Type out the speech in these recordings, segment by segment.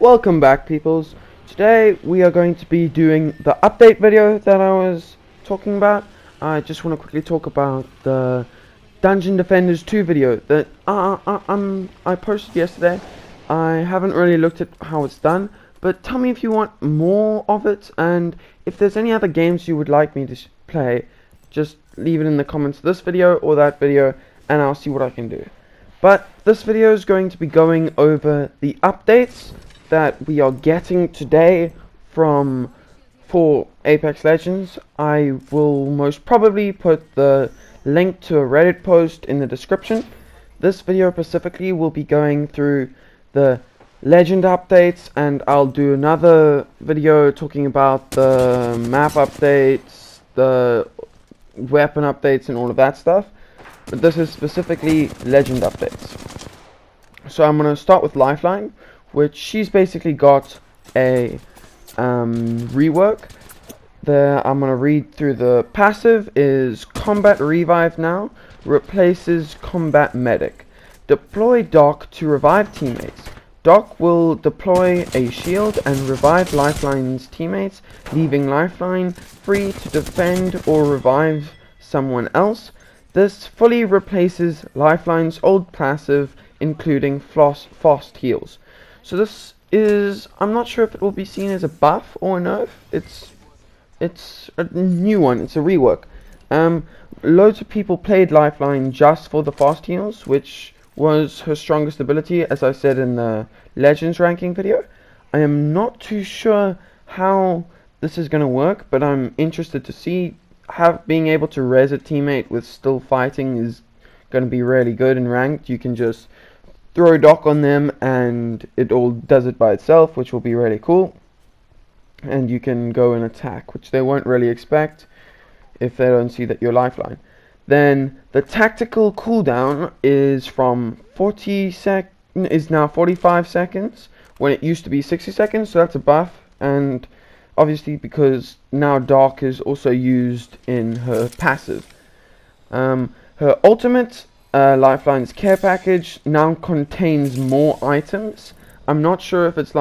Welcome back, peoples. Today we are going to be doing the update video that I was talking about. I just want to quickly talk about the Dungeon Defenders 2 video that I posted yesterday. I haven't really looked at how it's done, but tell me if you want more of it, and if there's any other games you would like me to play, just leave it in the comments of this video or that video, and I'll see what I can do. But this video is going to be going over the updates that we are getting today for Apex Legends. I will most probably put the link to a Reddit post in the description. This video specifically will be going through the legend updates, and I'll do another video talking about the map updates, the weapon updates, and all of that stuff. But this is specifically legend updates. So I'm going to start with Lifeline, which she's basically got a rework. I'm going to read through the passive. Is Combat Revive now, replaces Combat Medic. Deploy Doc to revive teammates. Doc will deploy a shield and revive Lifeline's teammates, leaving Lifeline free to defend or revive someone else. This fully replaces Lifeline's old passive, including fast heals. So this is, I'm not sure if it will be seen as a buff or a nerf. It's a new one. It's a rework. Loads of people played Lifeline just for the fast heals, which was her strongest ability, as I said in the Legends ranking video. I am not too sure how this is going to work, but I'm interested to see. Being able to res a teammate with still fighting is going to be really good in ranked. You can just throw Doc on them and it all does it by itself, which will be really cool. And you can go and attack, which they won't really expect if they don't see that you're Lifeline. Then the tactical cooldown is is now 45 seconds when it used to be 60 seconds, so that's a buff. And obviously because now Doc is also used in her passive. Her ultimate, Lifeline's care package, now contains more items. I'm not sure if it's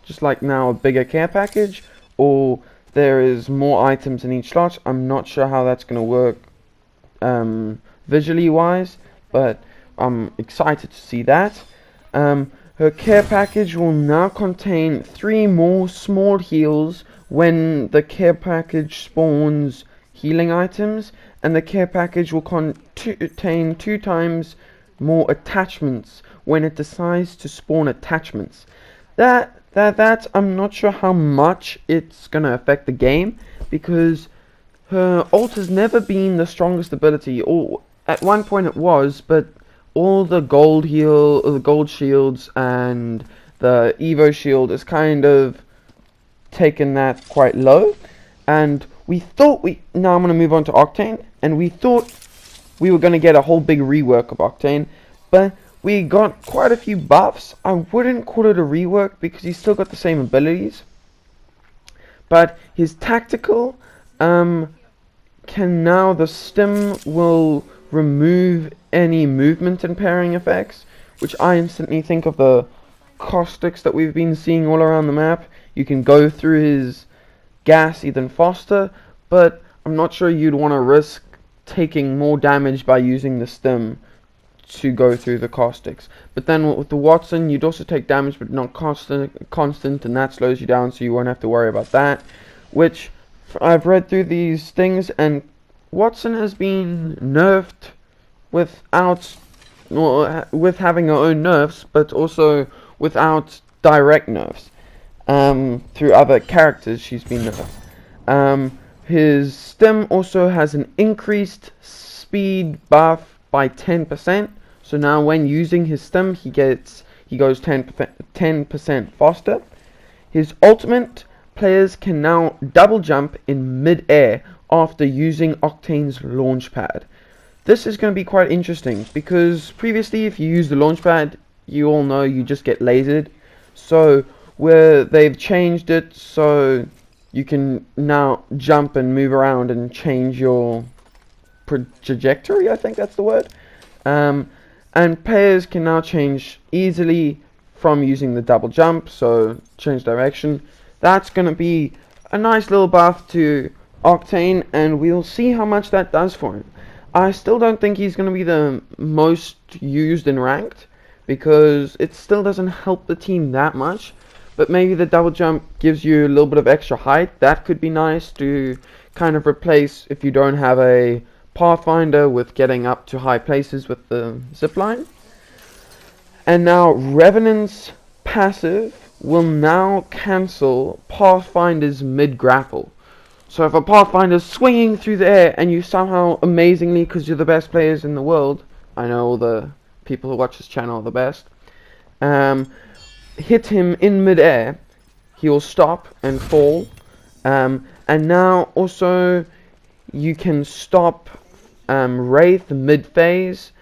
just like now a bigger care package, or there is more items in each slot. I'm not sure how that's going to work visually wise, but I'm excited to see that. Her care package will now contain 3 more small heals when the care package spawns healing items, and the care package will contain 2 times more attachments when it decides to spawn attachments. That I'm not sure how much it's gonna affect the game, because her ult has never been the strongest ability, or at one point it was, but all the gold shields and the Evo shield is kind of taken that quite low. And we thought now I'm going to move on to Octane, and we thought we were going to get a whole big rework of Octane, but we got quite a few buffs. I wouldn't call it a rework because he's still got the same abilities, but his tactical the stim will remove any movement and pairing effects, which I instantly think of the caustics that we've been seeing all around the map. You can go through his gas even faster, but I'm not sure you'd want to risk taking more damage by using the stim to go through the caustics. But then with the Wattson, you'd also take damage, but not constant, and that slows you down, so you won't have to worry about that. Which I've read through these things, and Wattson has been nerfed with having her own nerfs, but also without direct nerfs. Through other characters she's been nerfed. His stim also has an increased speed buff by 10%, so now when using his stim he goes 10% faster. His ultimate, players can now double jump in mid-air after using Octane's launchpad. This is going to be quite interesting, because previously if you use the launchpad, you all know you just get lasered. So where they've changed it so you can now jump and move around and change your trajectory, I think that's the word. And players can now change easily from using the double jump, so change direction. That's going to be a nice little buff to Octane, and we'll see how much that does for him. I still don't think he's going to be the most used in ranked, because it still doesn't help the team that much. But maybe the double jump gives you a little bit of extra height. That could be nice to kind of replace if you don't have a Pathfinder with getting up to high places with the zipline. And now Revenant's passive will now cancel Pathfinder's mid-grapple. So if a Pathfinder's swinging through the air and you somehow, amazingly, because you're the best players in the world, I know all the people who watch this channel are the best, hit him in mid-air, he will stop and fall. And now also you can stop Wraith mid-phase.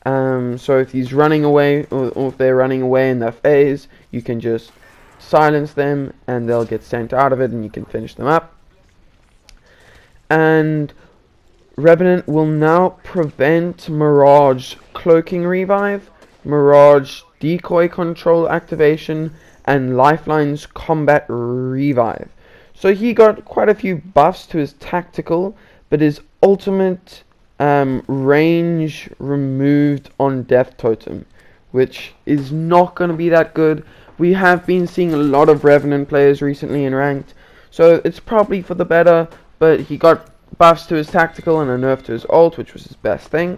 So if he's running away, or if they're running away in their phase, you can just silence them and they'll get sent out of it and you can finish them up. And Revenant will now prevent Mirage cloaking revive, Mirage decoy control activation, and Lifeline's combat revive. So he got quite a few buffs to his tactical, but his ultimate range removed on Death Totem, which is not going to be that good. We have been seeing a lot of Revenant players recently in ranked, so it's probably for the better, but he got buffs to his tactical and a nerf to his ult, which was his best thing.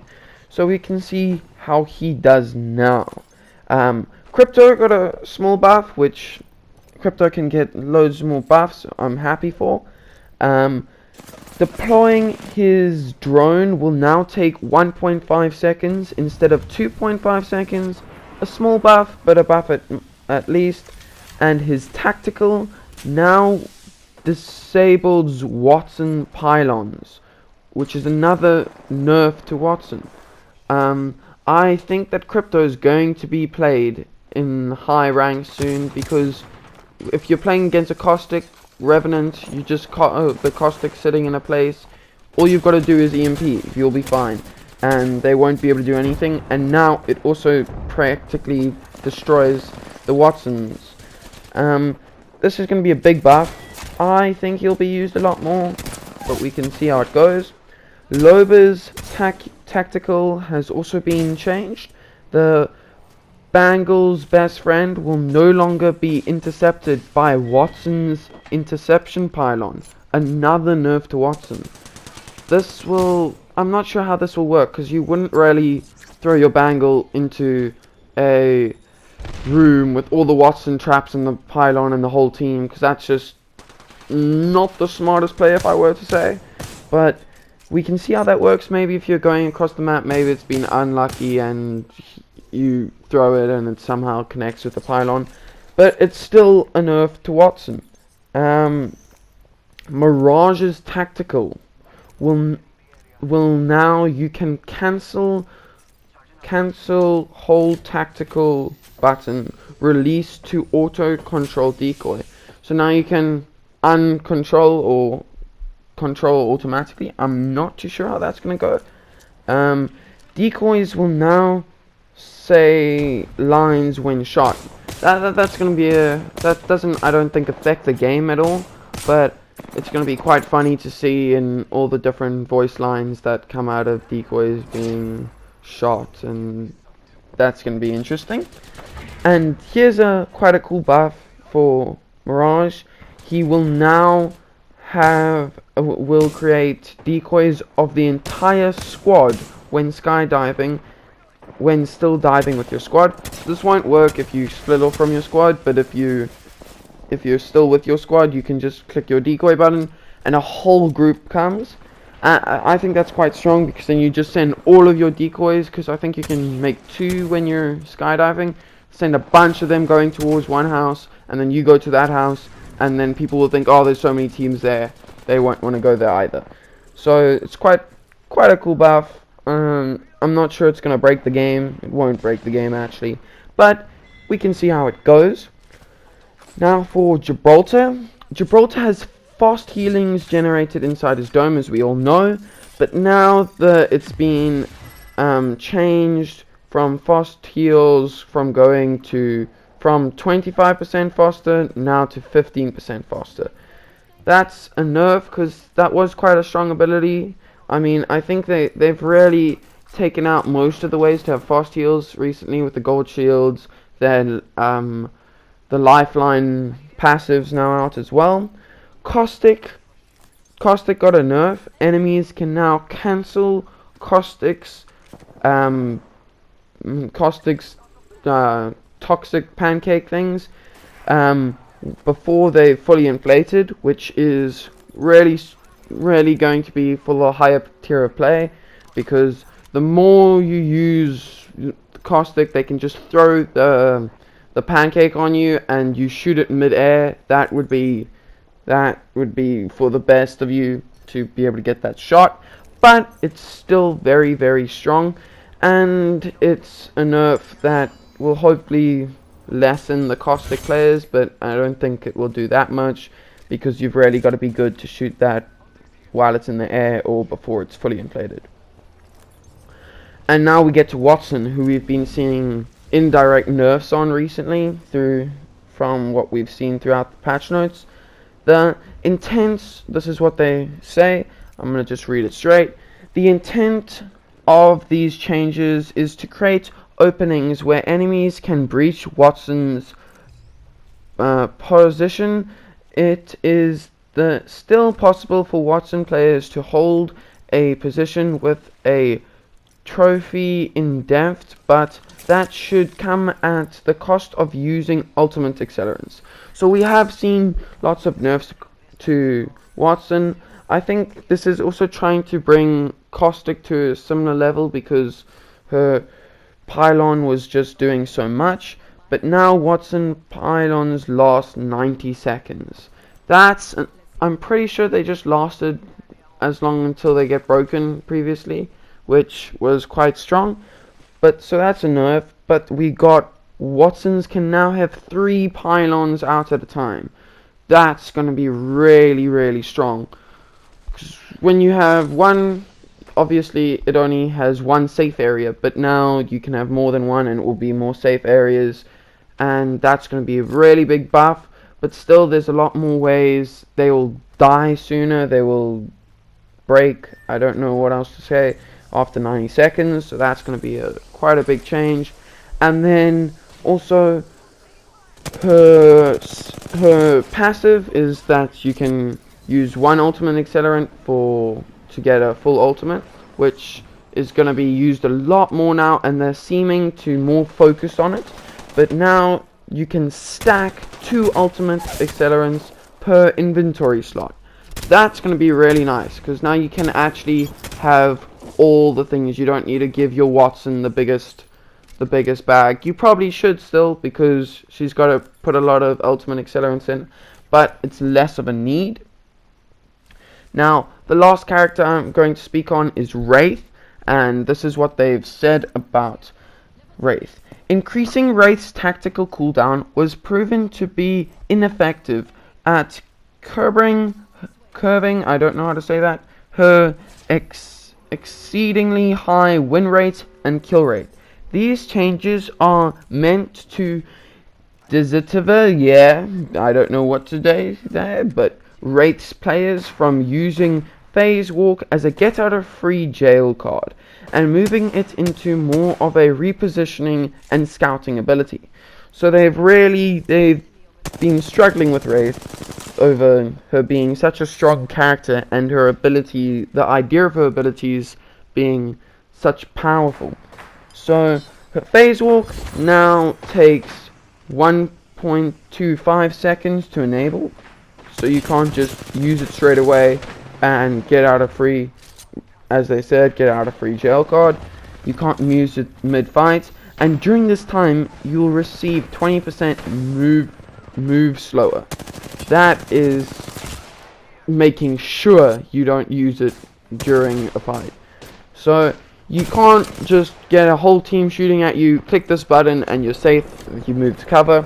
So we can see how he does now. Crypto got a small buff, which Crypto can get loads more buffs, I'm happy for. Deploying his drone will now take 1.5 seconds instead of 2.5 seconds. A small buff, but a buff at least. And his tactical now disables Watson pylons, which is another nerf to Watson. I think that Crypto is going to be played in high rank soon, because if you're playing against a Caustic Revenant, you just the Caustic sitting in a place, all you've got to do is EMP, you'll be fine, and they won't be able to do anything. And now it also practically destroys the Watsons. This is going to be a big buff. I think he'll be used a lot more, but we can see how it goes. Loba's tactical has also been changed. The Bangle's best friend will no longer be intercepted by Watson's interception pylon. Another nerf to Watson. This will... I'm not sure how this will work, because you wouldn't really throw your Bangle into a room with all the Watson traps and the pylon and the whole team, because that's just not the smartest play, if I were to say. But we can see how that works. Maybe if you're going across the map, maybe it's been unlucky and you throw it and it somehow connects with the pylon, but it's still a nerf to Watson. Mirage's tactical will now, you can cancel hold tactical button, release to auto control decoy. So now you can uncontrol or control automatically. I'm not too sure how that's gonna go. Decoys will now say lines when shot. That's gonna be that doesn't, I don't think, affect the game at all, but it's gonna be quite funny to see in all the different voice lines that come out of decoys being shot, and that's gonna be interesting. And here's quite a cool buff for Mirage. He will now will create decoys of the entire squad when skydiving, when still diving with your squad. This won't work if you split off from your squad, but if you're still with your squad, you can just click your decoy button and a whole group comes. I think that's quite strong, because then you just send all of your decoys, because I think you can make 2 when you're skydiving. Send a bunch of them going towards one house, and then you go to that house, and then people will think, oh, there's so many teams there, they won't want to go there either. So it's quite a cool buff. I'm not sure it's going to break the game. It won't break the game, actually, but we can see how it goes. Now for Gibraltar. Gibraltar has fast healings generated inside his dome, as we all know, but now it's been changed from fast heals from from 25% faster now to 15% faster. That's a nerf because that was quite a strong ability. I mean, I think they've really taken out most of the ways to have fast heals recently with the gold shields. Then the lifeline passives now out as well. Caustic got a nerf. Enemies can now cancel Caustic's toxic pancake things before they fully inflated, which is really going to be for the higher tier of play, because the more you use Caustic, they can just throw the pancake on you and you shoot it mid-air. That would be for the best of you to be able to get that shot, but it's still very strong, and it's a nerf that will hopefully lessen the Caustic players, but I don't think it will do that much, because you've really got to be good to shoot that while it's in the air or before it's fully inflated. And now we get to Wattson, who we've been seeing indirect nerfs on recently from what we've seen throughout the patch notes. The intent, this is what they say, I'm going to just read it straight. The intent of these changes is to create openings where enemies can breach Wattson's position. It is still possible for Wattson players to hold a position with a trophy in depth, but that should come at the cost of using ultimate accelerants. So we have seen lots of nerfs to Wattson. I think this is also trying to bring Caustic to a similar level, because her pylon was just doing so much, but now Wattson pylons last 90 seconds. I'm pretty sure they just lasted as long until they get broken previously, which was quite strong. But so that's a nerf. But we got Wattson's can now have 3 pylons out at a time. That's going to be really strong. 'Cause when you have one, obviously it only has one safe area, but now you can have more than one and it will be more safe areas, and that's going to be a really big buff. But still, there's a lot more ways. They will die sooner, they will break, I don't know what else to say, after 90 seconds, so that's going to be quite a big change. And then also her passive is that you can use one ultimate accelerant to get a full ultimate, which is going to be used a lot more now, and they're seeming to more focus on it. But now you can stack 2 ultimate accelerants per inventory slot. That's going to be really nice, because now you can actually have all the things. You don't need to give your Wattson the biggest bag. You probably should still, because she's got to put a lot of ultimate accelerants in, but it's less of a need. Now, the last character I'm going to speak on is Wraith, and this is what they've said about Wraith. Increasing Wraith's tactical cooldown was proven to be ineffective at curbing, I don't know how to say that, her exceedingly high win rate and kill rate. These changes are meant to I don't know what to say there, but Wraith's players from using Phase Walk as a get out of free jail card and moving it into more of a repositioning and scouting ability. So they've been struggling with Wraith over her being such a strong character, and her ability, the idea of her abilities being such powerful. So her Phase Walk now takes 1.25 seconds to enable, so you can't just use it straight away and get out of free, as they said, get out of free jail card. You can't use it mid-fight, and during this time you'll receive 20% move slower. That is making sure you don't use it during a fight. So you can't just get a whole team shooting at you, click this button and you're safe, you move to cover.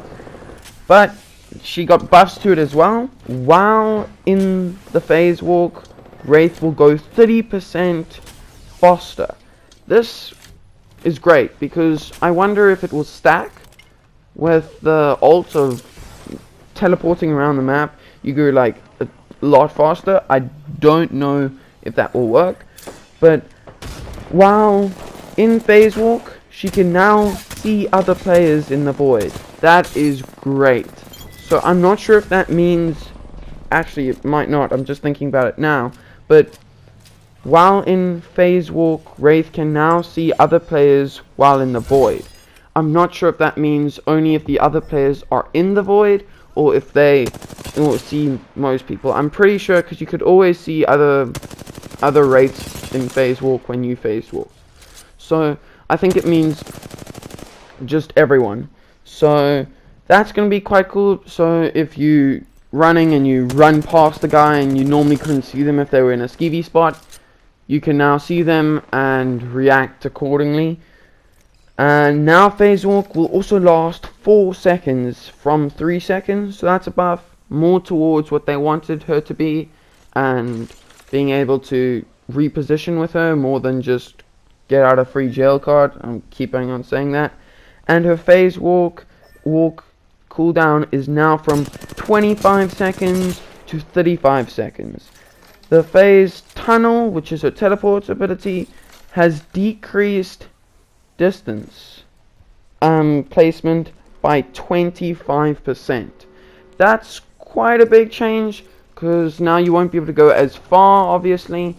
But she got buffs to it as well. While in the Phase Walk, Wraith will go 30% faster. This is great, because I wonder if it will stack. with the ult of teleporting around the map, you go like a lot faster. I don't know if that will work, but while in phase walk, she can now see other players in the void. That is great. So I'm not sure if that means, actually it might not, I'm just thinking about it now, but while in phase walk, Wraith can now see other players while in the void. I'm not sure if that means only if the other players are in the void, or if they will see most people. I'm pretty sure, because you could always see other Wraiths in phase walk when you phase walk. So I think it means just everyone. So that's going to be quite cool. So if you running and you run past the guy and you normally couldn't see them if they were in a skeevy spot, you can now see them and react accordingly. And now phase walk will also last 4 seconds from 3 seconds, so that's a buff, more towards what they wanted her to be, and being able to reposition with her more than just get out a free jail card. I'm keeping on saying that. And her phase walk cooldown is now from 25 seconds to 35 seconds. The phase tunnel, which is her teleport ability, has decreased distance placement by 25%. That's quite a big change, because now you won't be able to go as far, obviously,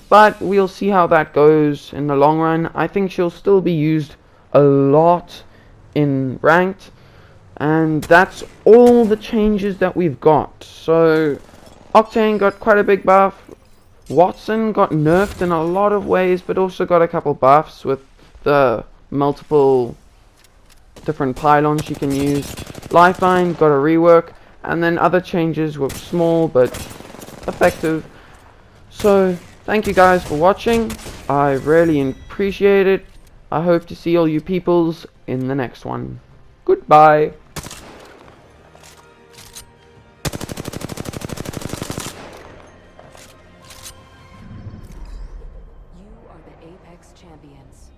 but we'll see how that goes in the long run. I think she'll still be used a lot in ranked, and that's all the changes that we've got. So Octane got quite a big buff, Wattson got nerfed in a lot of ways, but also got a couple buffs with the multiple different pylons she can use. Lifeline got a rework, and then other changes were small but effective. So thank you guys for watching. I really appreciate it. I hope to see all you peoples in the next one. Goodbye. You are the Apex Champions.